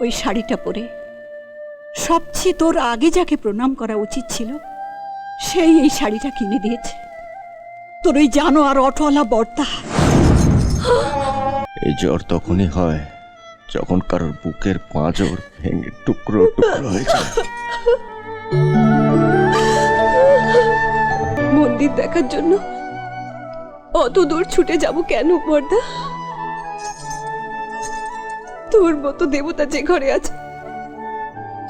ওই শাড়িটা পরে সবচেয়ে তোর আগে যাকে প্রণাম করা উচিত ছিল সেই এই শাড়িটা কিনে দিয়েছে। তোর ওই জানো আর অটোওয়ালা বর্তা। এই জ্বর তখনই হয় যখন কারোর বুকের পাঁজর ভেঙে টুকরো টুকরো হয়ে যায়। মন্দির দেখার জন্য অত দূর ছুটে যাব কেন বর্দা? তোর মতো দেবতা যে ঘরে আছে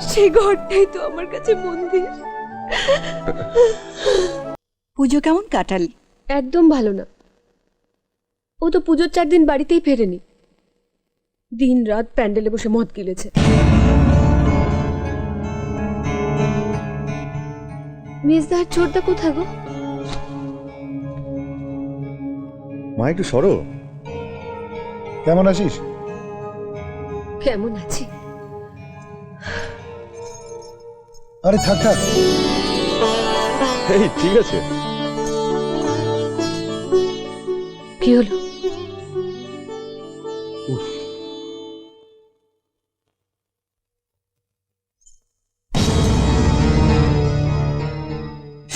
সেই ঘরটাই তো আমার কাছে মন্দির। পুজো কেমন কাটালি? একদম ভালো না। ও তো পুজোর 4 দিন বাড়িতেই ফেরেনি, দিন রাত প্যান্ডেলে বসে মদ গিলেছে। মেজদার ছোটদা কোথায় গো? মা একটু সরো। কেমন আছিস? কেমন আছি? আরে থাক থাক, এই ঠিক আছে। কি হলো?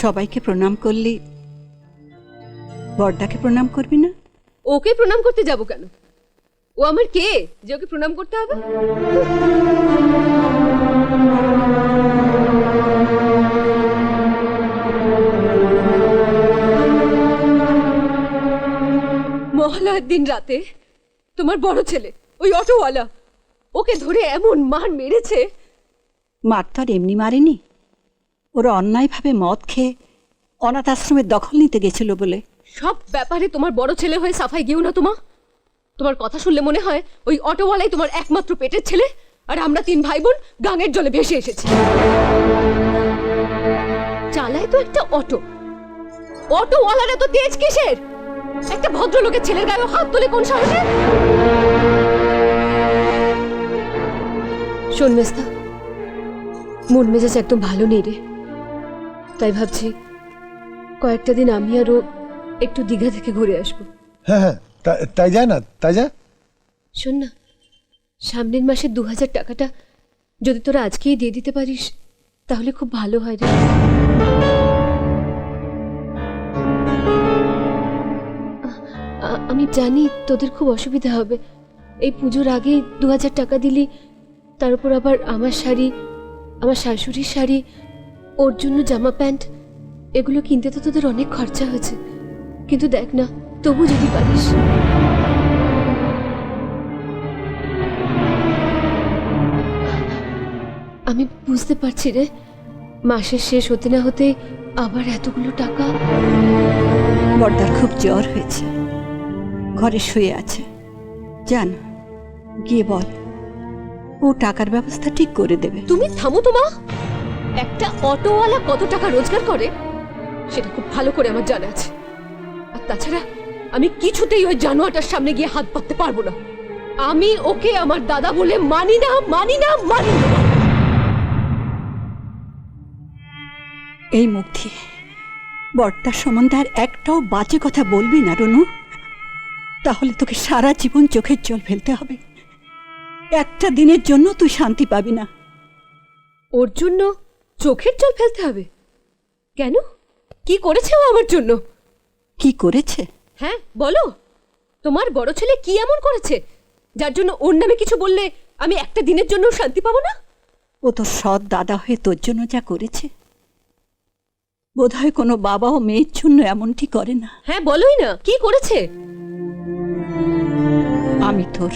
সবাইকে প্রণাম করলি, বর্দাকে প্রণাম করবি না? ওকে প্রণাম করতে যাব কেন? ও আমার কে যে ওকে প্রণাম করতে হবে? মহালয়ার দিন রাতে তোমার বড় ছেলে ওই অটোওয়ালা ওকে ধরে এমন মার মেরেছে। মার তো আর এমনি মারেনি, ওরা অন্যায়ভাবে মদ খেয়ে অনাথ আশ্রমের দখল নিতে গেছিল বলে। সব ব্যাপারে তোমার বড় ছেলে হয়ে সাফাই গিয়েও না তোমার। তোমার কথা শুনলে মনে হয় ওই অটোওয়ালাই তোমার একমাত্র পেটের ছেলে, আর আমরা 3 ভাই বোন গাঙের জলে ভেসে এসেছি। চালায় তো একটা অটো, অটোওয়ালারা তো তেজ কিসের? একটা ভদ্রলোকের ছেলের গায়ে হাত তুলে কোন সাহসে? শোন মেস্তা, মন মেজাজ একদম ভালো নেই রে। তাই ভাবছি কয়েকটা দিন আমি আরো একটু দীঘা থেকে ঘুরে আসবো। হ্যাঁ হ্যাঁ, তাই যায় না, তাই যা। শোন না, সামনের মাসে 2000 টাকাটা যদি তোরা আজকেই দিয়ে দিতে পারিস তাহলে খুব ভালো হয় রে। আমি জানি তোদের খুব অসুবিধা হবে। এই পুজোর আগে 2000 টাকা দিলি, তার উপর আবার আমার শাড়ি, আমার শাশুড়ির শাড়ি, ওর জন্য জামা প্যান্ট, এগুলো কিনতে তো তোদের অনেক খরচা হয়েছে। কিন্তু দেখ না, তবু যদি পারিস। আমি বুঝতে পারছি রে, মাসের শেষ হতে না হতে আবার এতগুলো টাকা। বর্দার খুব জ্বর হয়েছে, ঘরে শুয়ে আছে। জান, গিয়ে বল ও টাকার ব্যবস্থা ঠিক করে দেবে। তুমি থামো তো মা। একটা অটোওয়ালা কত টাকা রোজগার করে সেটা খুব ভালো করে আমার জানা আছে। আর তাছাড়া আমি কিছুতেই ওই জানোয়ারটার সামনে গিয়ে হাত পাততে পারবো না। আমি ওকে আমার দাদা বলে মানি না, মানি না, মানি না। এই মুখ দিয়ে বর্দার সম্বন্ধে আর একটাও বাজে কথা বলবি না রনু, তাহলে তোকে সারা জীবন চোখের জল ফেলতে হবে। একটা দিনের জন্য তুই শান্তি পাবি না। ওর জন্য চোখের জল ফেলতে হবে কেন? কি করেছে ও আমার জন্য? কি করেছে? হ্যাঁ বলো, তোমার বড় ছেলে কি এমন করেছে যার জন্য ওর নামে কিছু বললে আমি একটা দিনের জন্য শান্তি পাবো না? ও তো সৎ দাদা হয়ে তোর জন্য যা করেছে, বোধহয় কোনো বাবা ও মেয়ের জন্য এমনটি করে না। হ্যাঁ বলোই না, কি করেছে? আমি তোর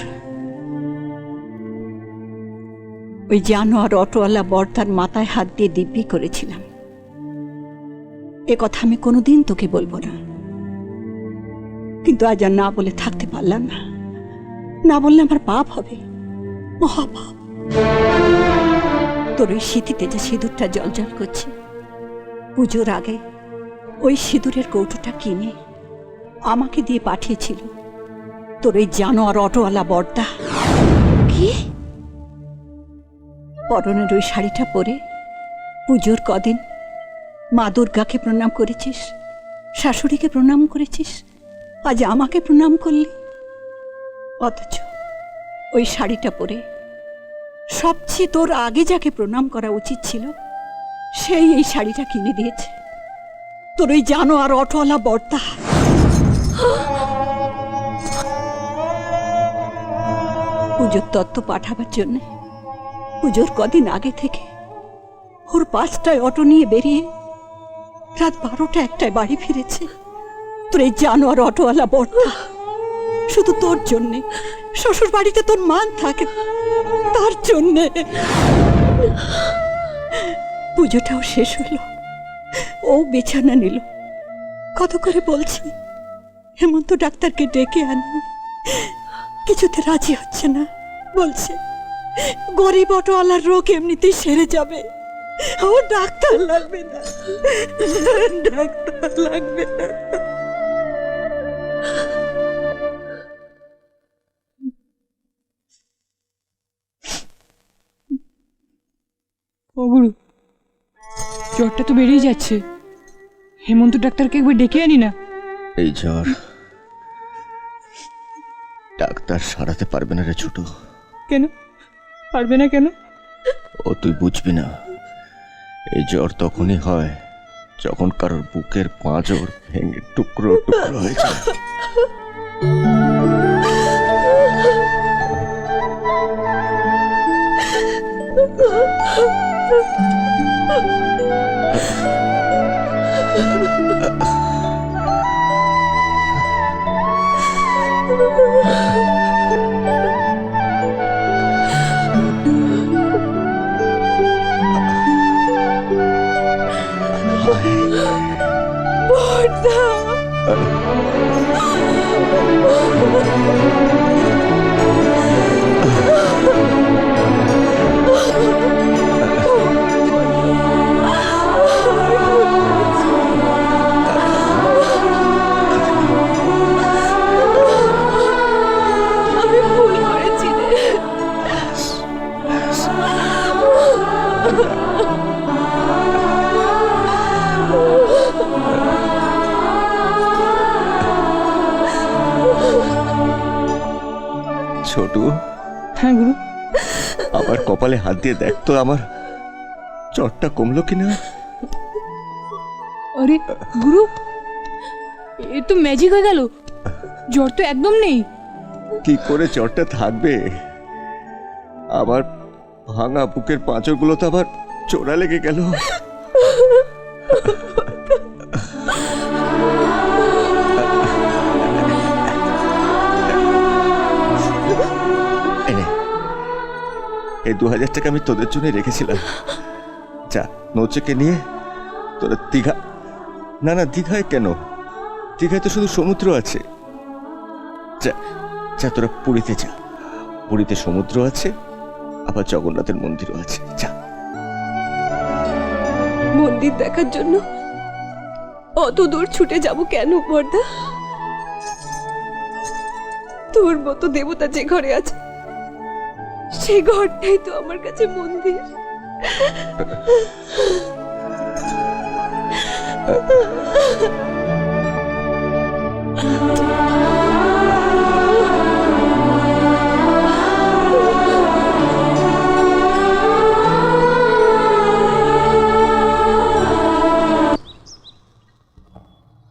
ওই জানোয়ার অটোওয়ালা বর্দার মাথায় হাত দিয়ে দিব্যি করেছিলাম। এ কথা আমি কোনোদিন তোকে বলবো না, কিন্তু আজ আর না বলে থাকতে পারলাম না। না বললে আমার পাপ হবে, মহাপাপ। তোর ওই সিঁথিতে যে সিঁদুরটা জ্বলজ্বল করছে, পুজোর আগে ওই সিঁদুরের কৌটোটা কিনে আমাকে দিয়ে পাঠিয়েছিল তোর ওই জানোয়ার অটোওয়ালা বর্দা। কি? পরনের ওই শাড়িটা পরে পুজোর কদিন মা দুর্গাকে প্রণাম করেছিস, শাশুড়িকে প্রণাম করেছিস, আজ আমাকে প্রণাম করলি। অথচ ওই শাড়িটা পরে সবচেয়ে তোর আগে যাকে প্রণাম করা উচিত ছিল সেই এই শাড়িটা কিনে দিয়েছে। তোর ওই জানোয়ার অটোওয়ালা বর্তা। পুজোর তত্ত্ব পাঠাবার জন্যে পুজোর কদিন আগে থেকে ওর 5টায় অটো নিয়ে বেরিয়ে রাত 12টা 1টায় বাড়ি ফিরেছে। তোর এই জানোয়ার অটোওয়ালা বর্তা শুধু তোর জন্যে, শ্বশুর বাড়িতে তোর মান থাকে তার জন্যে। পুজোটাও শেষ হলো, ও বিছানা নিল। কত করে বলছি হেমন্ত ডাক্তারকে ডেকে আনি, কিছুতে রাজি হচ্ছে না। বলছে গরিব অটোওয়ালার রোগ এমনিতেই সেরে যাবে, ও ডাক্তার লাগবে না, ডাক্তার লাগবে না। ও গুরু, জ্বরটা তো বেড়েই যাচ্ছে। হেমন্ত ডাক্তারকে একবার ডেকে আনি না? এই জ্বর ডাক্তার সারাতে পারবে না রে ছোট। কেন পারবে না? কেন? ও তুই বুঝবি না। এই জ্বর তখনই হয় যখন কারোর বুকের পাঁজর ভেঙে টুকরো টুকরো হয়ে যায়। আমি ভুল করেছি রে। ছোট, হ্যাঁ গুরু। আমার কপালে হাত দিয়ে দেখ তো আমার জ্বরটা কমলো কিনা। আরে গুরু, এ তো ম্যাজিক হয়ে গেল। জ্বর তো একদম নেই। কি করে জ্বরটা থাকবে? আবার ভাঙা বুকের পাঁচরগুলো তো আবার চোরা লেগে গেল। এই 2000 টাকা আমি তোদের জন্য রেখেছিলাম। যা নৌচেকে নিয়ে তোরা দীঘা, না না দীঘায় কেন, দীঘায় তো শুধু সমুদ্র আছে। যা যা তোরা পুরীতে যা, পুরীতে সমুদ্র আছে, আবার জগন্নাথের মন্দিরও আছে। যা। মন্দির দেখার জন্য অত দূর ছুটে যাব কেন বর্দা? তোর মতো দেবতা যে ঘরে আছে সেই ঘরটাই তো আমার কাছে মন্দির।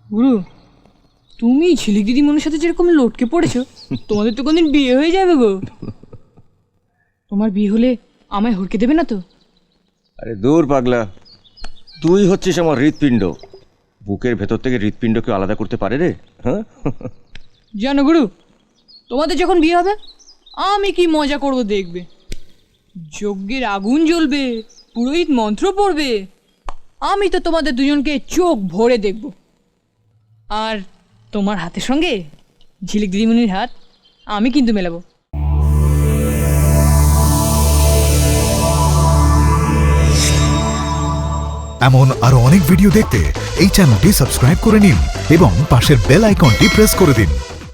গুরু, তুমি ঝিলিক দিদিমণির সাথে যেরকম লটকে পড়েছো, তোমাদের তো কোনদিন বিয়ে হয়ে যাবে গো। তোমার বিয়ে হলে আমায় হড়কে দেবে না তো? আরে দূর পাগলা, তুই হচ্ছিস আমার হৃৎপিণ্ড। বুকের ভেতর থেকে হৃৎপিণ্ডকে আলাদা করতে পারে রে? হ্যাঁ, জানো গুরু, তোমাদের যখন বিয়ে হবে আমি কি মজা করব দেখবে। যজ্ঞের আগুন জ্বলবে, পুরোহিত মন্ত্র পড়বে, আমি তো তোমাদের দুজনকে চোখ ভরে দেখব। আর তোমার হাতের সঙ্গে ঝিলিক দিদিমণির হাত আমি কিন্তু মেলাবো। এমন আরো অনেক ভিডিও দেখতে এই চ্যানেলটি সাবস্ক্রাইব করে নিন এবং পাশের বেল আইকনটি প্রেস করে দিন।